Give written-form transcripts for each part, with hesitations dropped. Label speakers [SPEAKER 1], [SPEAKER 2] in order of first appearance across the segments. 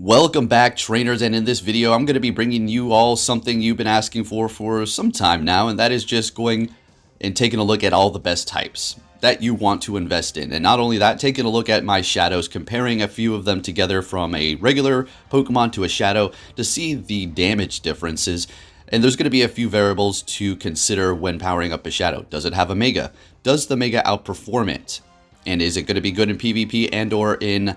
[SPEAKER 1] Welcome back, trainers, and in this video I'm going to be bringing you all something you've been asking for some time now, and that is just going and taking a look at all the best types that you want to invest in. And not only that, taking a look at my shadows, comparing a few of them together from a regular Pokemon to a shadow to see the damage differences. And there's going to be a few variables to consider when powering up a shadow. Does it have a Mega? Does the Mega outperform it? And is it going to be good in PvP and or in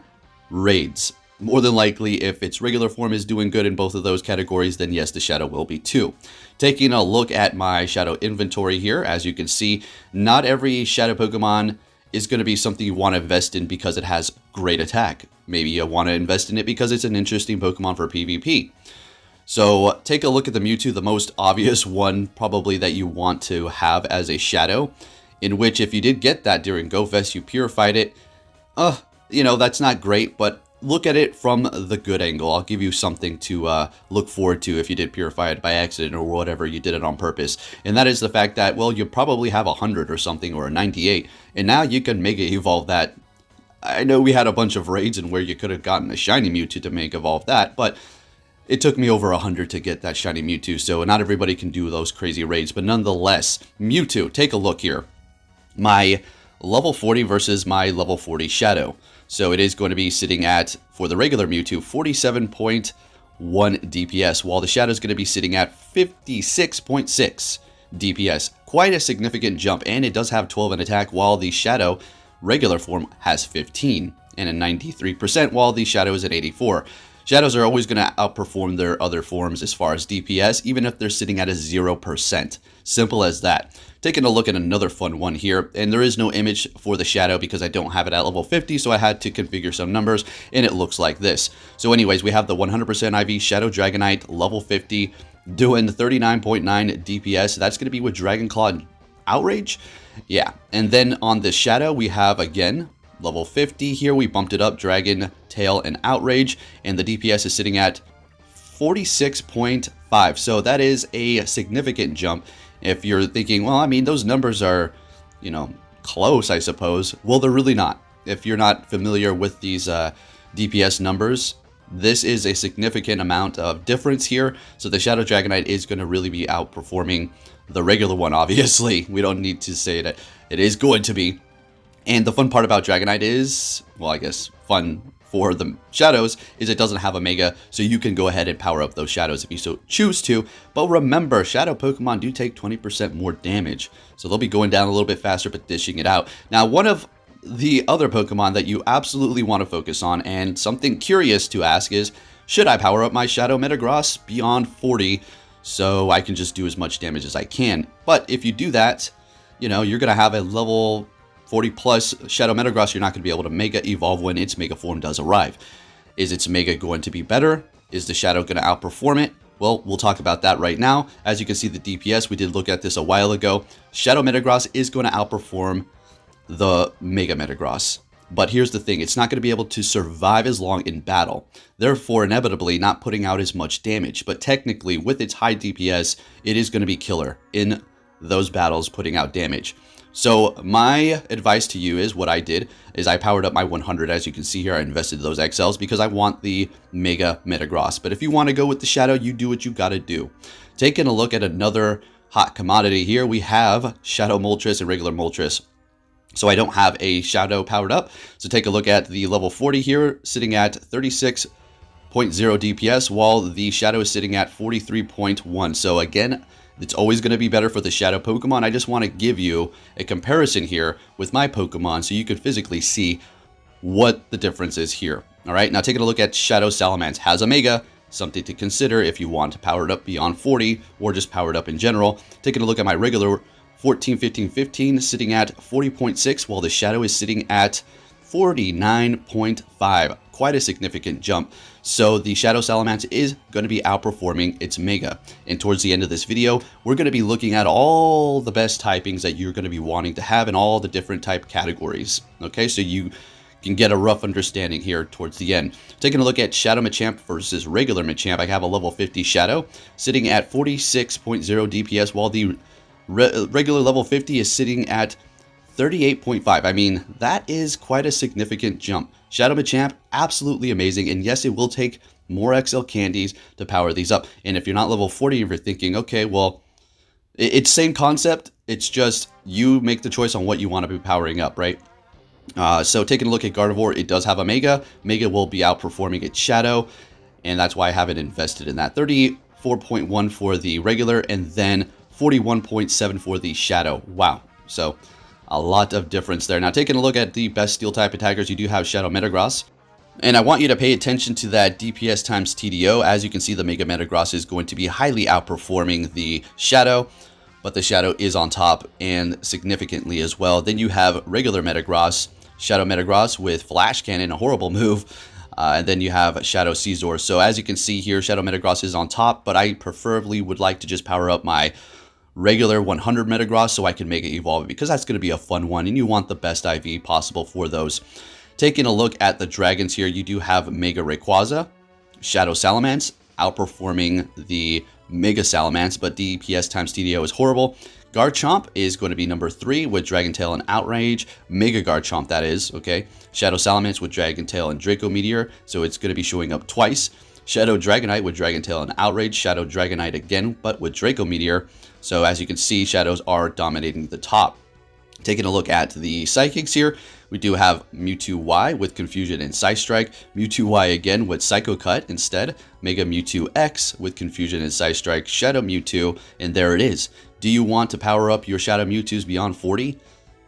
[SPEAKER 1] raids? More than likely, if its regular form is doing good in both of those categories, then yes, the shadow will be too. Taking a look at my shadow inventory here, as you can see, not every shadow Pokemon is going to be something you want to invest in because it has great attack. Maybe you want to invest in it because it's an interesting Pokemon for PvP. So take a look at the Mewtwo, the most obvious one probably that you want to have as a shadow, in which if you did get that during GoFest, you purified it. That's not great, but look at it from the good angle. I'll give you something to look forward to if you did purify it by accident or whatever, you did it on purpose. And that is the fact that, well, you probably have 100 or something or a 98, and now you can Mega Evolve that. I know we had a bunch of raids and where you could have gotten a shiny Mewtwo to Mega Evolve that, but it took me over 100 to get that shiny Mewtwo, so not everybody can do those crazy raids. But nonetheless, Mewtwo, take a look here. My level 40 versus my level 40 shadow. So it is going to be sitting at, for the regular Mewtwo, 47.1 DPS, while the shadow is going to be sitting at 56.6 DPS. Quite a significant jump, and it does have 12 in attack, while the shadow regular form has 15 and a 93%, while the shadow is at 84. Shadows are always going to outperform their other forms as far as DPS, even if they're sitting at a 0%. Simple as that. Taking a look at another fun one here, and there is no image for the shadow because I don't have it at level 50, so I had to configure some numbers, and it looks like this. So anyways, we have the 100% IV Shadow Dragonite, level 50, doing 39.9 DPS. That's going to be with Dragon Claw and Outrage? Yeah. And then on the shadow, we have, again, level 50 here. We bumped it up, Dragon, Tail, and Outrage, and the DPS is sitting at 46.5. So that is a significant jump. If you're thinking, well, I mean, those numbers are, close, I suppose. Well, they're really not. If you're not familiar with these DPS numbers, this is a significant amount of difference here. So the Shadow Dragonite is going to really be outperforming the regular one, obviously. We don't need to say that it is going to be. And the fun part about Dragonite is, well, I guess fun for the shadows, is it doesn't have a Mega, so you can go ahead and power up those shadows if you so choose to. But remember, shadow Pokemon do take 20% more damage, so they'll be going down a little bit faster, but dishing it out. Now, one of the other Pokemon that you absolutely want to focus on, and something curious to ask is, should I power up my Shadow Metagross beyond 40 so I can just do as much damage as I can? But if you do that, you're going to have a level 40 plus Shadow Metagross. You're not going to be able to Mega Evolve when its Mega form does arrive. Is its Mega going to be better? Is the Shadow going to outperform it? Well, we'll talk about that right now. As you can see, the DPS, we did look at this a while ago. Shadow Metagross is going to outperform the Mega Metagross. But here's the thing, it's not going to be able to survive as long in battle, therefore inevitably not putting out as much damage. But technically, with its high DPS, it is going to be killer in those battles, putting out damage. So my advice to you is, what I did is I powered up my 100. As you can see here, I invested those XLs because I want the Mega Metagross. But if you want to go with the Shadow, you do what you got to do. Taking a look at another hot commodity here, we have Shadow Moltres and regular Moltres. So I don't have a Shadow powered up. So take a look at the level 40 here, sitting at 36.0 DPS, while the Shadow is sitting at 43.1. So again, it's always going to be better for the Shadow Pokemon. I just want to give you a comparison here with my Pokemon so you can physically see what the difference is here. All right, now taking a look at Shadow Salamence. Has a Mega, something to consider if you want to power it up beyond 40 or just power it up in general. Taking a look at my regular 14, 15, 15, sitting at 40.6, while the Shadow is sitting at 49.5. Quite a significant jump. So the Shadow Salamence is going to be outperforming its Mega. And towards the end of this video, we're going to be looking at all the best typings that you're going to be wanting to have in all the different type categories. Okay, so you can get a rough understanding here towards the end. Taking a look at Shadow Machamp versus regular Machamp, I have a level 50 Shadow sitting at 46.0 DPS, while the regular level 50 is sitting at 38.5. I mean, that is quite a significant jump. Shadow Machamp, absolutely amazing. And yes, it will take more XL candies to power these up. And if you're not level 40, if you're thinking, okay, well, it's same concept. It's just you make the choice on what you want to be powering up, right? So taking a look at Gardevoir, it does have a Mega. Mega will be outperforming its Shadow, and that's why I haven't invested in that. 34.1 for the regular, and then 41.7 for the Shadow. Wow. So a lot of difference there. Now taking a look at the best Steel type attackers, you do have Shadow Metagross. And I want you to pay attention to that DPS times TDO. As you can see, the Mega Metagross is going to be highly outperforming the Shadow, but the Shadow is on top and significantly as well. Then you have regular Metagross, Shadow Metagross with Flash Cannon, a horrible move. And then you have Shadow Scizor. So as you can see here, Shadow Metagross is on top, but I preferably would like to just power up my regular 100 Metagross so I can make it evolve, because that's going to be a fun one, and you want the best IV possible for those. Taking a look at the dragons here, you do have Mega Rayquaza, Shadow Salamence, outperforming the Mega Salamence, but DPS times TDO is horrible. Garchomp is going to be number 3 with Dragon Tail and Outrage. Mega Garchomp, that is, okay. Shadow Salamence with Dragon Tail and Draco Meteor, so it's going to be showing up twice. Shadow Dragonite with Dragon Tail and Outrage. Shadow Dragonite again, but with Draco Meteor. So as you can see, Shadows are dominating the top. Taking a look at the Psychics here, we do have Mewtwo Y with Confusion and Psystrike, Mewtwo Y again with Psycho Cut instead, Mega Mewtwo X with Confusion and Psystrike, Shadow Mewtwo, and there it is. Do you want to power up your Shadow Mewtwo's beyond 40?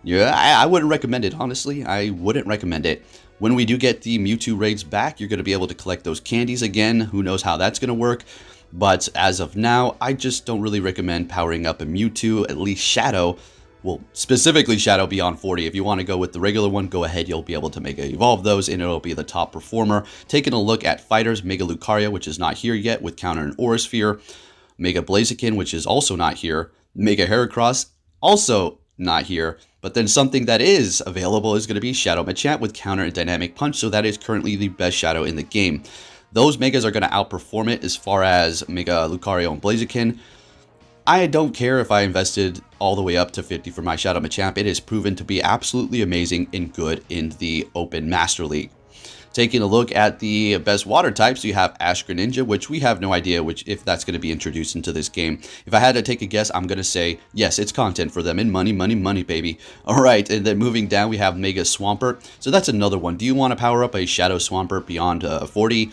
[SPEAKER 1] Yeah, I wouldn't recommend it, honestly. I wouldn't recommend it. When we do get the Mewtwo raids back, you're going to be able to collect those candies again. Who knows how that's going to work? But as of now, I just don't really recommend powering up a Mewtwo, at least Shadow. Well, specifically Shadow beyond 40. If you want to go with the regular one, go ahead. You'll be able to Mega Evolve those, and it'll be the top performer. Taking a look at fighters, Mega Lucario, which is not here yet, with Counter and Aura Sphere. Mega Blaziken, which is also not here. Mega Heracross, also not here. But then something that is available is going to be Shadow Machamp with Counter and Dynamic Punch, so that is currently the best Shadow in the game. Those Megas are going to outperform it as far as Mega Lucario and Blaziken. I don't care if I invested all the way up to 50 for my Shadow Machamp. It has proven to be absolutely amazing and good in the Open Master League. Taking a look at the best water types, you have Ash Greninja, which we have no idea if that's going to be introduced into this game. If I had to take a guess, I'm going to say, yes, it's content for them, and money, money, money, baby. All right, and then moving down, we have Mega Swampert. So that's another one. Do you want to power up a Shadow Swampert beyond 40?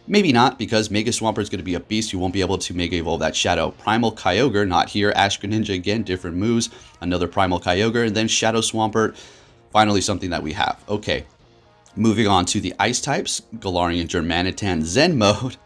[SPEAKER 1] Maybe not, because Mega Swampert is going to be a beast. You won't be able to Mega Evolve that Shadow. Primal Kyogre, not here. Ash Greninja again, different moves. Another Primal Kyogre, and then Shadow Swampert. Finally, something that we have. Okay, moving on to the Ice types. Galarian Germanitan Zen mode.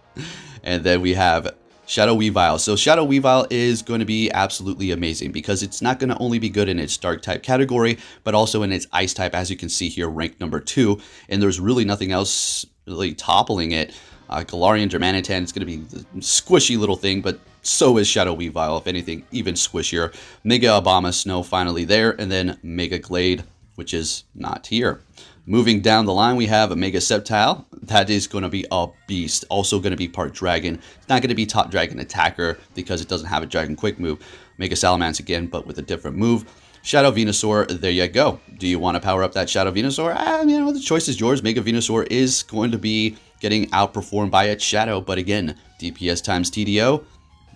[SPEAKER 1] And then we have Shadow Weavile. So Shadow Weavile is going to be absolutely amazing, because it's not going to only be good in its Dark type category, but also in its Ice type, as you can see here, ranked number 2. And there's really nothing else really toppling it. Galarian Germanitan is going to be the squishy little thing, but so is Shadow Weavile, if anything, even squishier. Mega Abomasnow finally there, and then Mega Glade, which is not here. Moving down the line, we have a Mega Sceptile. That is going to be a beast. Also going to be part Dragon. It's not going to be top Dragon attacker because it doesn't have a Dragon Quick move. Mega Salamence again, but with a different move. Shadow Venusaur, there you go. Do you want to power up that Shadow Venusaur? You know, the choice is yours. Mega Venusaur is going to be getting outperformed by its Shadow, but again, DPS times TDO,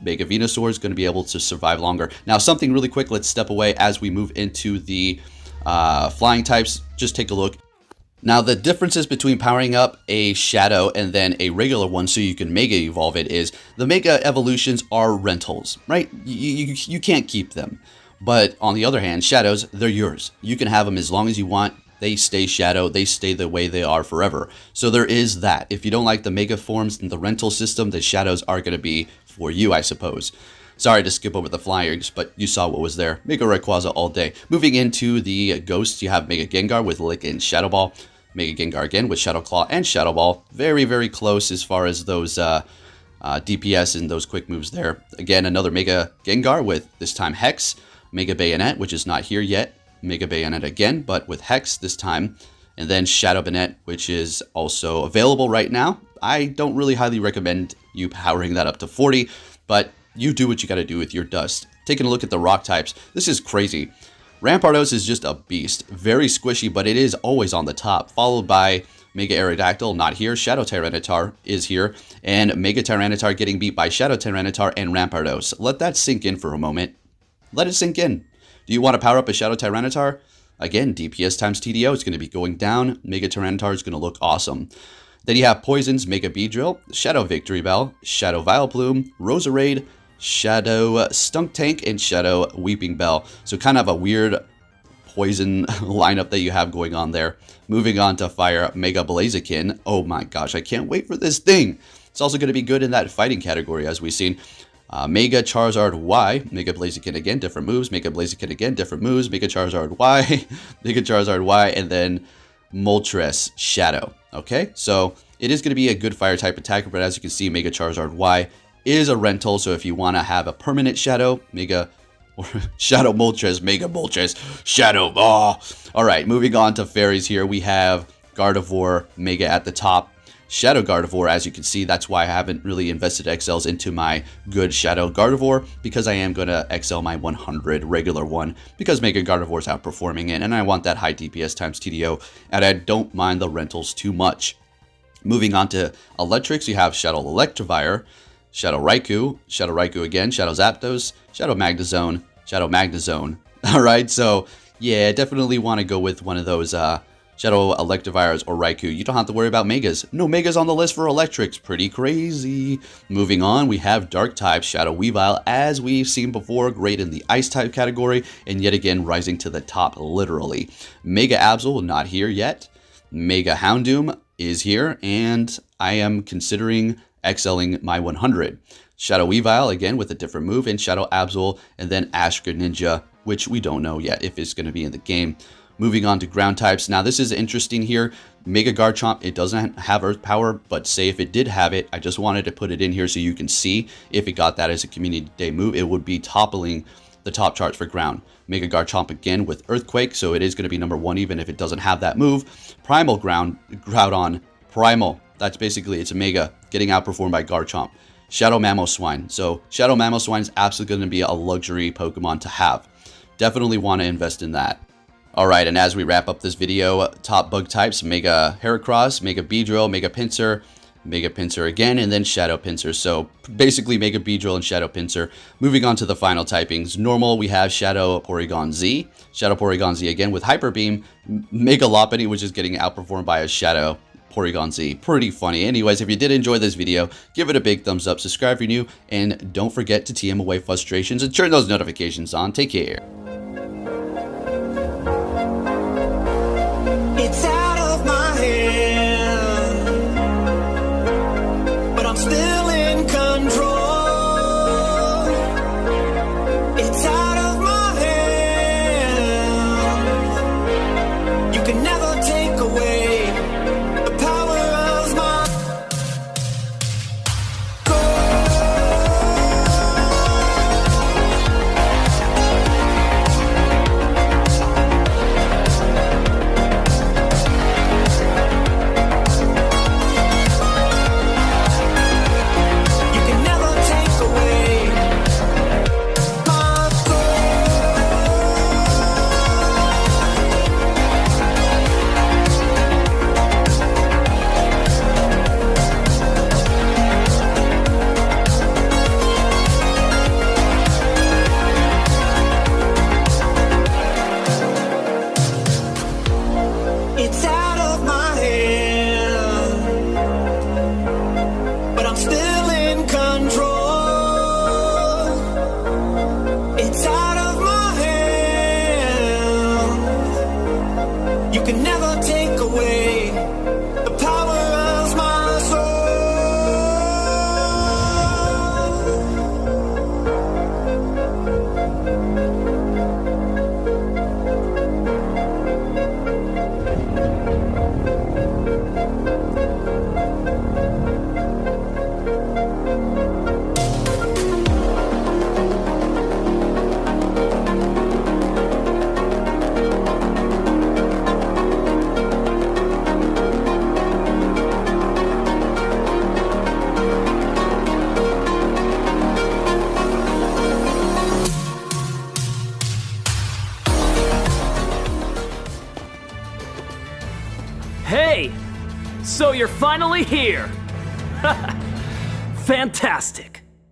[SPEAKER 1] Mega Venusaur is going to be able to survive longer. Now, something really quick, let's step away as we move into the flying types. Just take a look. Now, the differences between powering up a Shadow and then a regular one so you can Mega Evolve it is the Mega Evolutions are rentals, right? You can't keep them. But on the other hand, Shadows, they're yours. You can have them as long as you want. They stay Shadow. They stay the way they are forever. So there is that. If you don't like the Mega forms and the rental system, the Shadows are going to be for you, I suppose. Sorry to skip over the flyers, but you saw what was there. Mega Rayquaza all day. Moving into the Ghosts, you have Mega Gengar with Lick and Shadow Ball. Mega Gengar again with Shadow Claw and Shadow Ball. Very, very close as far as those DPS and those quick moves there. Again, another Mega Gengar with this time Hex. Mega Bayonet, which is not here yet. Mega Bayonet again, but with Hex this time. And then Shadow Bayonet, which is also available right now. I don't really highly recommend you powering that up to 40, but you do what you got to do with your dust. Taking a look at the rock types, this is crazy. Rampardos is just a beast. Very squishy, but it is always on the top, followed by Mega Aerodactyl, not here. Shadow Tyranitar is here. And Mega Tyranitar getting beat by Shadow Tyranitar and Rampardos. Let that sink in for a moment. Let it sink in. Do you want to power up a Shadow Tyranitar? Again, DPS times TDO is going to be going down. Mega Tyranitar is going to look awesome. Then you have Poisons, Mega Beedrill, Shadow Victory Bell, Shadow Vileplume, Roserade, Shadow Stunk Tank, and Shadow Weeping Bell. So kind of a weird poison lineup that you have going on there. Moving on to Fire, Mega Blaziken. Oh my gosh, I can't wait for this thing. It's also going to be good in that fighting category, as we've seen. Mega Charizard Y, Mega Blaziken again, different moves. Mega Blaziken again, different moves. Mega Charizard Y, Mega Charizard Y, and then Moltres Shadow. Okay, so it is going to be a good fire type attacker, but as you can see, Mega Charizard Y is a rental. So if you want to have a permanent Shadow, Mega or Shadow Moltres, Mega Moltres, Shadow. Oh. All right, moving on to fairies here. We have Gardevoir, Mega at the top. Shadow Gardevoir, as you can see, that's why I haven't really invested XLs into my good Shadow Gardevoir, because I am going to XL my 100 regular one, because Mega Gardevoir is outperforming it, and I want that high DPS times TDO, and I don't mind the rentals too much. Moving on to Electrics, you have Shadow Electivire, Shadow Raikou again, Shadow Zapdos, Shadow Magnezone, Shadow Magnezone. Alright, so yeah, definitely want to go with one of those Shadow Electivires or Raikou. You don't have to worry about Megas. No Megas on the list for Electrics. Pretty crazy. Moving on, we have Dark type Shadow Weavile, as we've seen before, great in the Ice type category, and yet again rising to the top literally. Mega Absol, not here yet. Mega Houndoom is here, and I am considering XLing my 100. Shadow Weavile, again, with a different move, and Shadow Absol, and then Ash Greninja, which we don't know yet if it's going to be in the game. Moving on to ground types. Now, this is interesting here. Mega Garchomp, it doesn't have Earth Power, but say if it did have it, I just wanted to put it in here so you can see if it got that as a Community Day move, it would be toppling the top charts for ground. Mega Garchomp again with Earthquake, so it is going to be number 1 even if it doesn't have that move. Primal Groudon, Primal. That's basically, it's a Mega getting outperformed by Garchomp. Shadow Mamoswine. So Shadow Mamoswine is absolutely going to be a luxury Pokemon to have. Definitely want to invest in that. Alright, and as we wrap up this video, top bug types, Mega Heracross, Mega Beedrill, Mega Pinsir again, and then Shadow Pinsir. So basically Mega Beedrill and Shadow Pinsir. Moving on to the final typings. Normal, we have Shadow Porygon Z. Shadow Porygon Z again with Hyper Beam. Mega Lopunny, which is getting outperformed by a Shadow Porygon Z. Pretty funny. Anyways, if you did enjoy this video, give it a big thumbs up, subscribe if you're new, and don't forget to TM away frustrations and turn those notifications on. Take care.
[SPEAKER 2] It's out of my hand, but I'm still in control. It's out of my hand. You can never take away the power of my goal.
[SPEAKER 3] you're finally here! Fantastic!